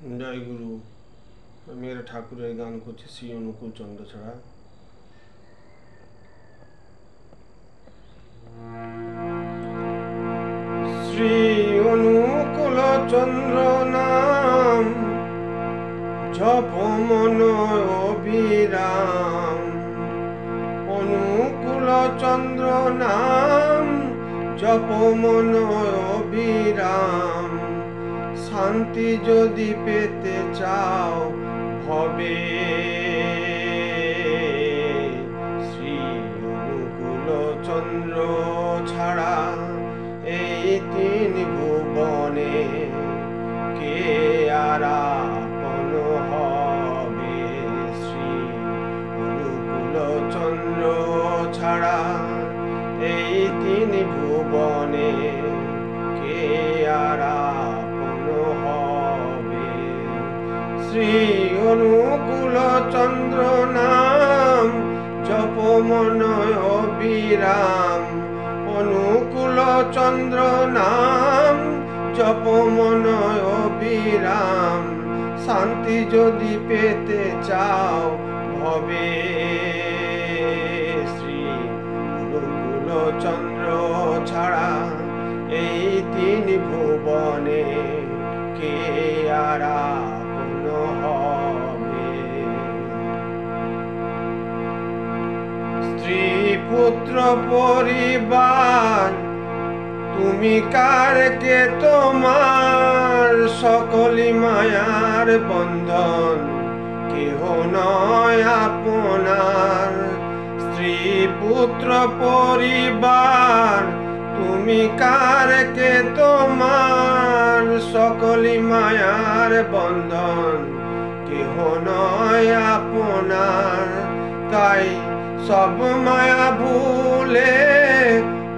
জয় গুরু। আমি একটা ঠাকুরের গান করছি, শ্রী অনুকূল চন্দ্র ছাড়া। শ্রী অনুকূল চন্দ্র নাম জপ মন অবিরাম। অনুকূল চন্দ্র নাম জপ মন অবিরাম। শান্তি যদি পেতে চাও ভবে, শ্রী অনুকূল চন্দ্র ছাড়া এই তিন ভুবনে কে আর আপন হবে। শ্রী অনুকূল চন্দ্র ছাড়া এই তিন ভুবনে কে আর আপন হবে। শ্রী অনুকূল চন্দ্র নাম জপ মন অবিরাম। অনুকূল চন্দ্র নাম জপ মন অবিরাম। শান্তি যদি পেতে চাও ভবে, শ্রী অনুকূল চন্দ্র ছাড়া এই তিন ভুবনে কে আর আপন হবে। স্ত্রী পুত্র পরিবার তুমি কার কে তোমার, সকলি মায়ার বন্ধন কেহ নয় আপনার। স্ত্রী পুত্র পরিবার তুমি কার কে তোমার, সকলি মায়ার বন্ধন কেহ নয় আপনার। তাই সব মায়া ভুলে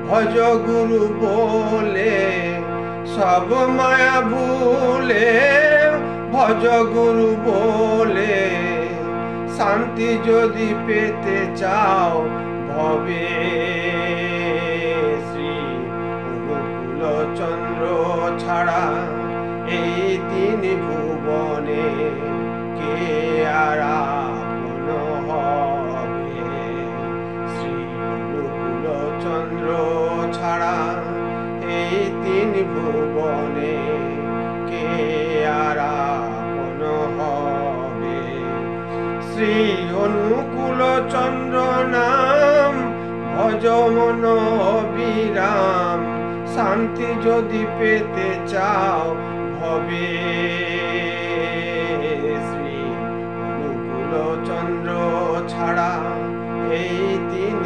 ভজ গুরু বলে, সব মায়া ভুলে ভজ গুরু বলে। শান্তি যদি পেতে চাও ভবে, শ্রী অনুকূল চন্দ্র ছাড়া এই তিন ভুবনে কে আর আপন হবে। শ্রী অনুকূল চন্দ্র ছাড়া এই তিন ভুবনে কে আর আপন হবে। শ্রী অনুকূল চন্দ্র নাম ভজ মন অবিরাম। শান্তি যদি পেতে চাও ভবে, শ্রী অনুকূল চন্দ্র ছাড়া এই তিন